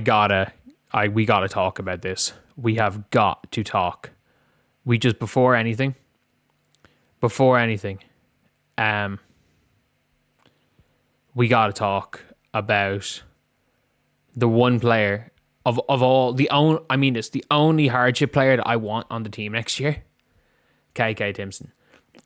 we gotta talk about this. We have got to talk. We just before anything, we gotta talk about the one player of all it's the only hardship player that I want on the team next year. KK Timpson.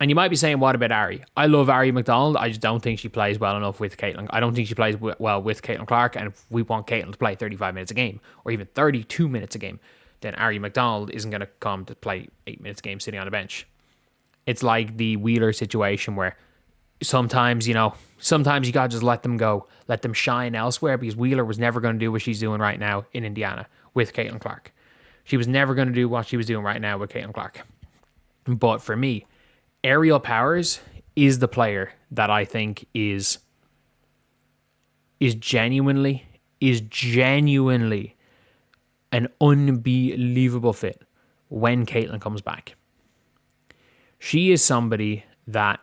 And you might be saying, what about Ari? I love Ari McDonald. I just don't think she plays well enough with Caitlin. I don't think she plays well with Caitlin Clark. And if we want Caitlin to play 35 minutes a game, or even 32 minutes a game, then Ari McDonald isn't going to come to play 8 minutes a game sitting on a bench. It's like the Wheeler situation where sometimes you got to just let them go. Let them shine elsewhere, because Wheeler was never going to do what she's doing right now in Indiana with Caitlin Clark. She was never going to do what she was doing right now with Caitlin Clark. But for me, Ariel Powers is the player that I think is genuinely an unbelievable fit when Caitlin comes back. She is somebody that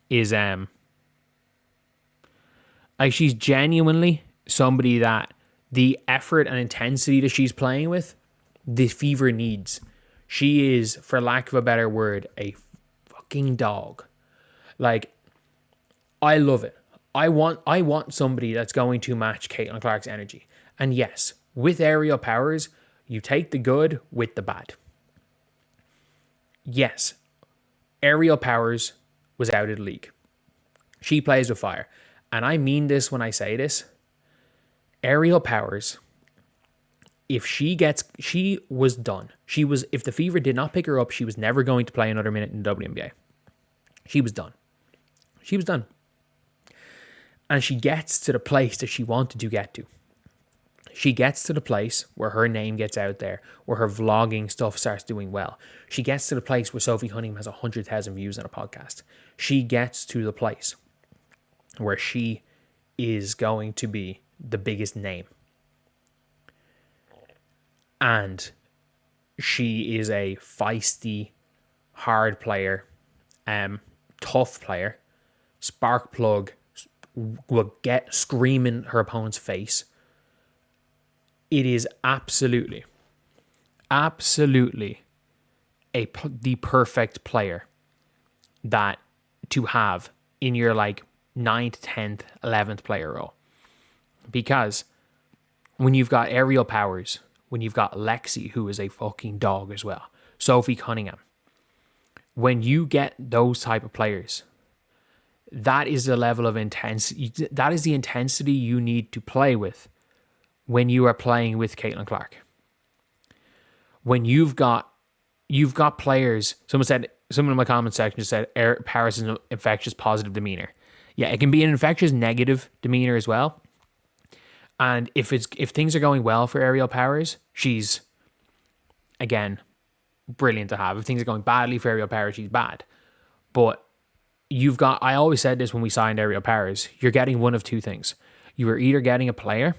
is she's genuinely somebody that the effort and intensity that she's playing with, the Fever needs. She is, for lack of a better word, a fucking dog. Like, I love it. I want somebody that's going to match Caitlin Clark's energy. And yes, with Ariel Powers, you take the good with the bad. Yes, Ariel Powers was out of the league. She plays with fire. And I mean this when I say this. Ariel Powers, if she was done. If the Fever did not pick her up, she was never going to play another minute in the WNBA. She was done. And she gets to the place that she wanted to get to. She gets to the place where her name gets out there, where her vlogging stuff starts doing well. She gets to the place where Sophie Cunningham has 100,000 views on a podcast. She gets to the place where she is going to be the biggest name. And she is a feisty, hard player, tough player, spark plug, will get screaming her opponent's face. It is absolutely the perfect player that to have in your 9th, 10th, 11th player role. Because when you've got Ariel Powers, when you've got Lexi, who is a fucking dog as well, Sophie Cunningham, when you get those type of players, that is the level of intensity. That is the intensity you need to play with when you are playing with Caitlin Clark. When you've got players, someone in my comment section just said Paris is an infectious positive demeanor. Yeah, it can be an infectious negative demeanor as well. And if things are going well for Ariel Powers, she's, again, brilliant to have. If things are going badly for Ariel Powers, she's bad. But I always said this when we signed Ariel Powers, you're getting one of two things. You are either getting a player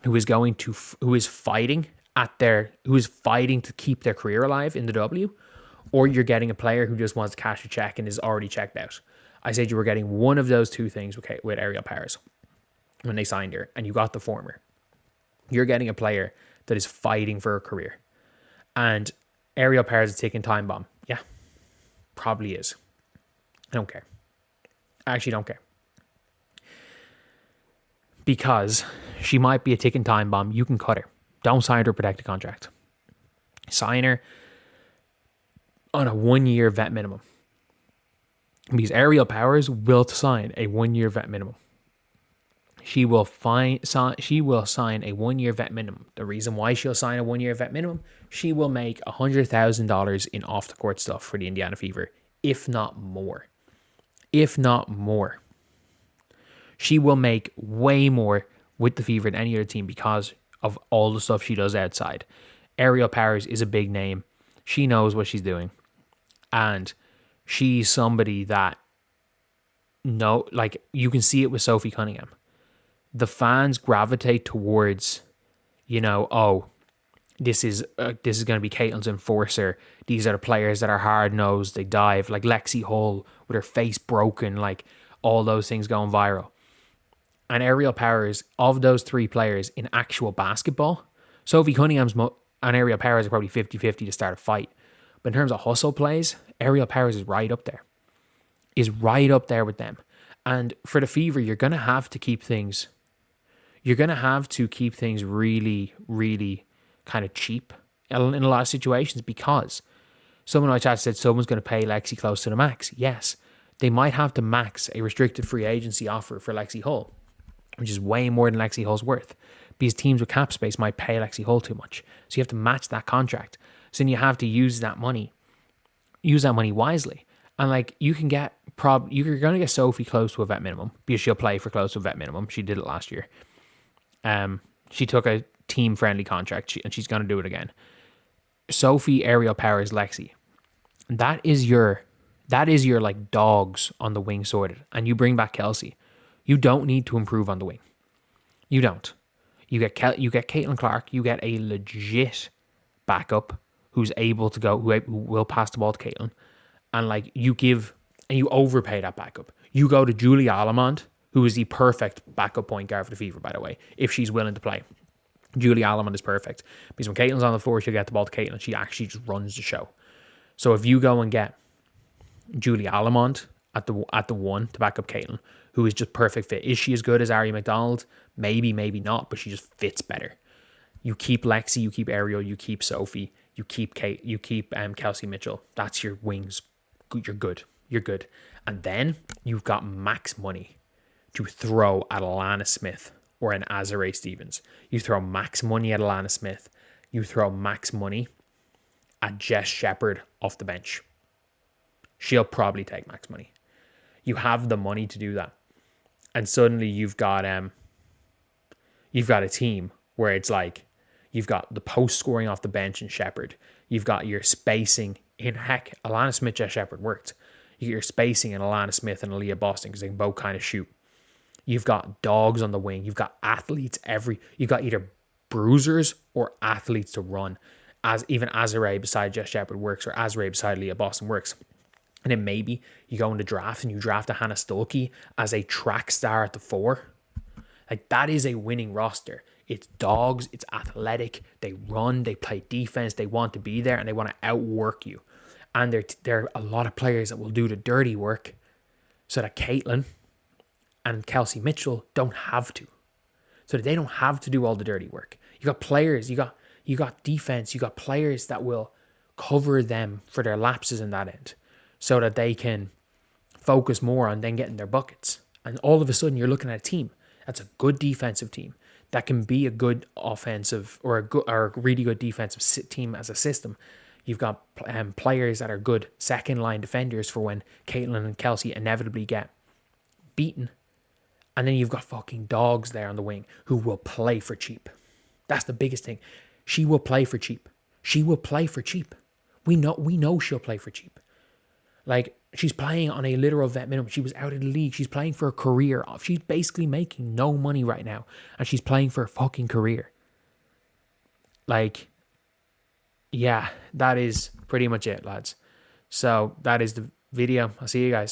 who is fighting to keep their career alive in the W, or you're getting a player who just wants to cash a check and is already checked out. I said you were getting one of those two things with Ariel Powers when they signed her, and you got the former. You're getting a player that is fighting for a career. And Ariel Powers is a ticking time bomb. Yeah, probably is. I don't care. I actually don't care. Because she might be a ticking time bomb. You can cut her. Don't sign her to a protected contract. Sign her on a 1-year vet minimum. Because Ariel Powers will sign a 1-year vet minimum. She will sign a 1-year vet minimum. The reason why she'll sign a 1-year vet minimum, she will make $100,000 in off-the-court stuff for the Indiana Fever, if not more. She will make way more with the Fever than any other team because of all the stuff she does outside. Ariel Powers is a big name. She knows what she's doing. And she's somebody that, you can see it with Sophie Cunningham. The fans gravitate towards, this is going to be Caitlin's enforcer. These are the players that are hard-nosed. They dive, like Lexi Hull with her face broken, like all those things going viral. And Ariel Powers, of those three players in actual basketball, Sophie Cunningham's and Ariel Powers are probably 50-50 to start a fight. But in terms of hustle plays, Ariel Powers is right up there. Is right up there with them. And for the Fever, you're going to have to keep things really, really kind of cheap in a lot of situations, because someone in my chat said someone's going to pay Lexi close to the max. Yes, they might have to max a restricted free agency offer for Lexi Hull, which is way more than Lexi Hull's worth, because teams with cap space might pay Lexi Hull too much. So you have to match that contract. So then you have to use that money wisely. And like, you can get you're going to get Sophie close to a vet minimum, because she'll play for close to a vet minimum. She did it last year. She took a team friendly contract, and she's going to do it again. Sophie, Ariel Powers, Lexi. That is your like dogs on the wing sorted. And you bring back Kelsey. You don't need to improve on the wing. You don't. You get Caitlin Clark. You get a legit backup who's able to go, who will pass the ball to Caitlin. And like, you overpay that backup. You go to Julie Allemond, who is the perfect backup point guard for the Fever, by the way, if she's willing to play. Julie Allemond is perfect, because when Caitlin's on the floor, she'll get the ball to Caitlin. She actually just runs the show. So if you go and get Julie Allemond at the one to back up Caitlin, who is just perfect fit. Is she as good as Ari McDonald? Maybe, maybe not, but she just fits better. You keep Lexi, you keep Ariel, you keep Sophie, you keep Kate, you keep Kelsey Mitchell. That's your wings. You're good. You're good. And then you've got max money to throw at Alana Smith or an Azare Stevens. You throw max money at Alana Smith. You throw max money at Jess Shepherd off the bench. She'll probably take max money. You have the money to do that. And suddenly you've got a team where it's like, you've got the post scoring off the bench in Shepherd. You've got your spacing in, heck, Alana Smith, Jess Shepherd worked. You get your spacing in Alana Smith and Aaliyah Boston, because they can both kind of shoot. You've got dogs on the wing. You've got athletes you've got either bruisers or athletes to run. As even Azare beside Jess Shepherd works, or Azare beside Leah Boston works. And then maybe you go in the draft and you draft a Hannah Stuelke as a track star at the 4. Like, that is a winning roster. It's dogs, it's athletic, they run, they play defense, they want to be there, and they want to outwork you. And there are a lot of players that will do the dirty work so that Caitlin and Kelsey Mitchell don't have to. So that they don't have to do all the dirty work. You got players, you got defense, you got players that will cover them for their lapses in that end, so that they can focus more on then getting their buckets. And all of a sudden, you're looking at a team that's a good defensive team that can be a good offensive or a really good defensive team as a system. You've got players that are good second line defenders for when Caitlin and Kelsey inevitably get beaten. And then you've got fucking dogs there on the wing who will play for cheap. That's the biggest thing. She will play for cheap. She will play for cheap. We know she'll play for cheap. Like, she's playing on a literal vet minimum. She was out of the league. She's playing for a career. She's basically making no money right now, and she's playing for a fucking career. Like, yeah, that is pretty much it, lads. So that is the video. I'll see you guys.